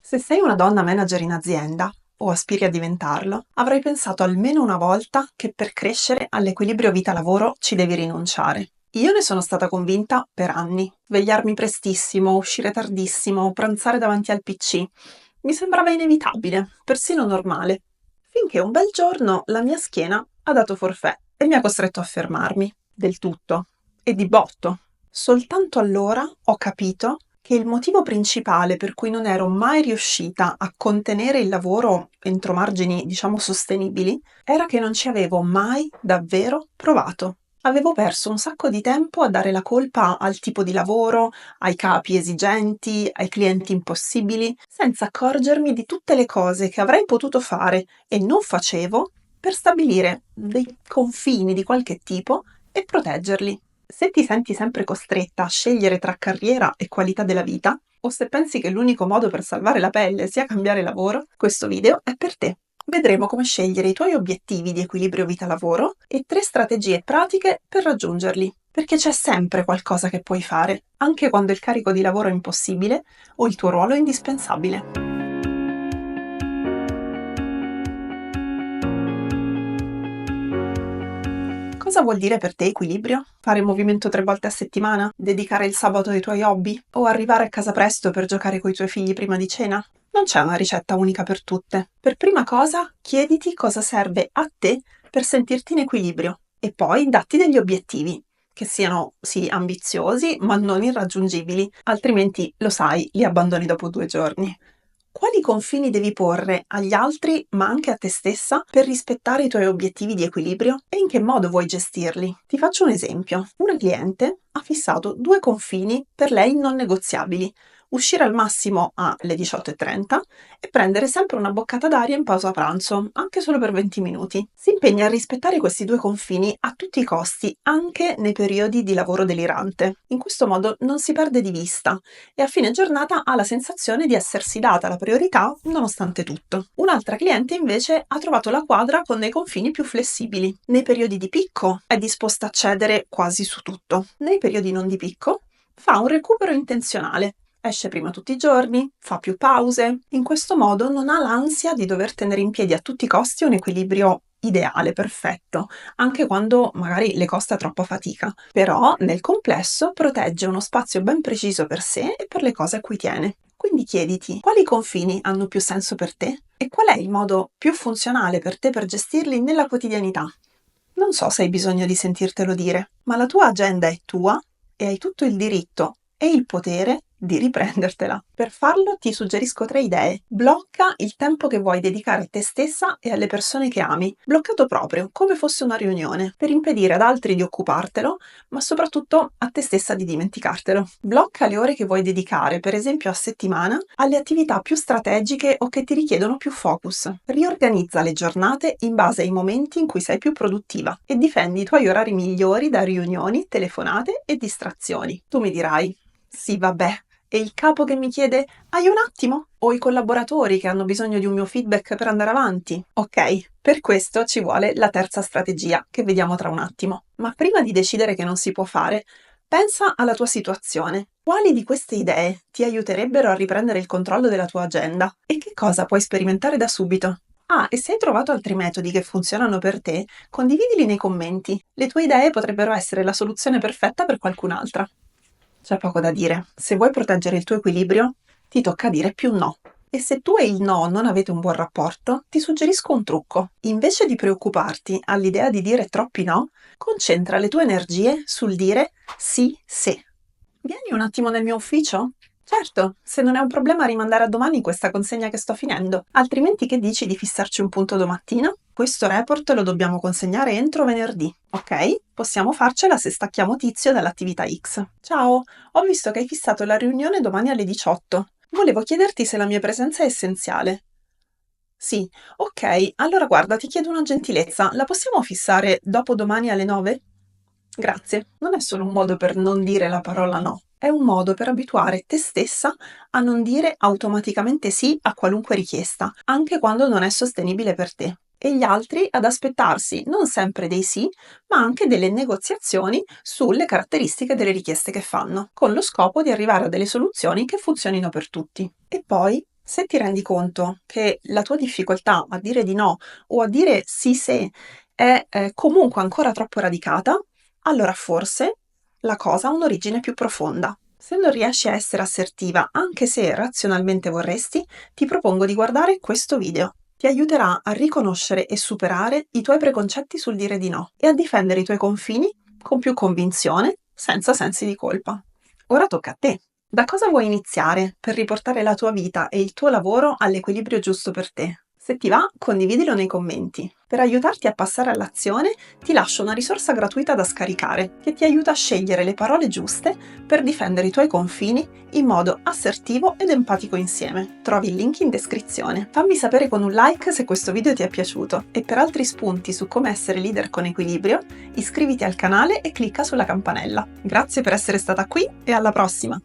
Se sei una donna manager in azienda, o aspiri a diventarlo, avrai pensato almeno una volta che per crescere all'equilibrio vita-lavoro ci devi rinunciare. Io ne sono stata convinta per anni. Svegliarmi prestissimo, uscire tardissimo, pranzare davanti al PC. Mi sembrava inevitabile, persino normale. Finché un bel giorno la mia schiena ha dato forfait e mi ha costretto a fermarmi. Del tutto. E di botto. Soltanto allora ho capito che il motivo principale per cui non ero mai riuscita a contenere il lavoro entro margini, diciamo, sostenibili, era che non ci avevo mai davvero provato. Avevo perso un sacco di tempo a dare la colpa al tipo di lavoro, ai capi esigenti, ai clienti impossibili, senza accorgermi di tutte le cose che avrei potuto fare e non facevo per stabilire dei confini di qualche tipo e proteggerli. Se ti senti sempre costretta a scegliere tra carriera e qualità della vita, o se pensi che l'unico modo per salvare la pelle sia cambiare lavoro, questo video è per te. Vedremo come scegliere i tuoi obiettivi di equilibrio vita-lavoro e 3 strategie pratiche per raggiungerli. Perché c'è sempre qualcosa che puoi fare, anche quando il carico di lavoro è impossibile o il tuo ruolo è indispensabile. Cosa vuol dire per te equilibrio? Fare movimento 3 volte a settimana? Dedicare il sabato ai tuoi hobby? O arrivare a casa presto per giocare coi tuoi figli prima di cena? Non c'è una ricetta unica per tutte. Per prima cosa, chiediti cosa serve a te per sentirti in equilibrio e poi datti degli obiettivi, che siano sì ambiziosi ma non irraggiungibili, altrimenti lo sai, li abbandoni dopo 2 giorni. Quali confini devi porre agli altri, ma anche a te stessa, per rispettare i tuoi obiettivi di equilibrio? E in che modo vuoi gestirli? Ti faccio un esempio. Una cliente ha fissato 2 confini per lei non negoziabili. Uscire al massimo alle 18:30 e prendere sempre una boccata d'aria in pausa pranzo, anche solo per 20 minuti. Si impegna a rispettare questi 2 confini a tutti i costi, anche nei periodi di lavoro delirante. In questo modo non si perde di vista e a fine giornata ha la sensazione di essersi data la priorità nonostante tutto. Un'altra cliente invece ha trovato la quadra con dei confini più flessibili. Nei periodi di picco è disposta a cedere quasi su tutto. Nei periodi non di picco fa un recupero intenzionale. Esce prima tutti i giorni, fa più pause. In questo modo non ha l'ansia di dover tenere in piedi a tutti i costi un equilibrio ideale, perfetto, anche quando magari le costa troppa fatica. Però nel complesso protegge uno spazio ben preciso per sé e per le cose a cui tiene. Quindi chiediti, quali confini hanno più senso per te? E qual è il modo più funzionale per te per gestirli nella quotidianità? Non so se hai bisogno di sentirtelo dire, ma la tua agenda è tua e hai tutto il diritto e il potere di riprendertela. Per farlo ti suggerisco 3 idee. Blocca il tempo che vuoi dedicare a te stessa e alle persone che ami, bloccato proprio, come fosse una riunione, per impedire ad altri di occupartelo, ma soprattutto a te stessa di dimenticartelo. Blocca le ore che vuoi dedicare, per esempio a settimana, alle attività più strategiche o che ti richiedono più focus. Riorganizza le giornate in base ai momenti in cui sei più produttiva e difendi i tuoi orari migliori da riunioni, telefonate e distrazioni. Tu mi dirai, sì, vabbè, e il capo che mi chiede hai un attimo? O i collaboratori che hanno bisogno di un mio feedback per andare avanti? Ok, per questo ci vuole la terza strategia che vediamo tra un attimo. Ma prima di decidere che non si può fare, pensa alla tua situazione. Quali di queste idee ti aiuterebbero a riprendere il controllo della tua agenda? E che cosa puoi sperimentare da subito? Ah, e se hai trovato altri metodi che funzionano per te, condividili nei commenti. Le tue idee potrebbero essere la soluzione perfetta per qualcun'altra. C'è poco da dire. Se vuoi proteggere il tuo equilibrio, ti tocca dire più no. E se tu e il no non avete un buon rapporto, ti suggerisco un trucco. Invece di preoccuparti all'idea di dire troppi no, concentra le tue energie sul dire sì se. Vieni un attimo nel mio ufficio? Certo, se non è un problema rimandare a domani questa consegna che sto finendo. Altrimenti che dici di fissarci un punto domattina? Questo report lo dobbiamo consegnare entro venerdì, ok? Possiamo farcela se stacchiamo Tizio dall'attività X. Ciao, ho visto che hai fissato la riunione domani alle 18. Volevo chiederti se la mia presenza è essenziale. Sì, ok, allora guarda, ti chiedo una gentilezza, la possiamo fissare dopo domani alle 9? Grazie. Non è solo un modo per non dire la parola no, è un modo per abituare te stessa a non dire automaticamente sì a qualunque richiesta, anche quando non è sostenibile per te. E gli altri ad aspettarsi non sempre dei sì, ma anche delle negoziazioni sulle caratteristiche delle richieste che fanno, con lo scopo di arrivare a delle soluzioni che funzionino per tutti. E poi Se ti rendi conto che la tua difficoltà a dire di no o a dire sì se è comunque ancora troppo radicata, allora forse la cosa ha un'origine più profonda. Se non riesci a essere assertiva, anche se razionalmente vorresti, ti propongo di guardare questo video. Ti aiuterà a riconoscere e superare i tuoi preconcetti sul dire di no e a difendere i tuoi confini con più convinzione, senza sensi di colpa. Ora tocca a te. Da cosa vuoi iniziare per riportare la tua vita e il tuo lavoro all'equilibrio giusto per te? Se ti va, condividilo nei commenti. Per aiutarti a passare all'azione, ti lascio una risorsa gratuita da scaricare che ti aiuta a scegliere le parole giuste per difendere i tuoi confini in modo assertivo ed empatico insieme. Trovi il link in descrizione. Fammi sapere con un like se questo video ti è piaciuto e per altri spunti su come essere leader con equilibrio, iscriviti al canale e clicca sulla campanella. Grazie per essere stata qui e alla prossima!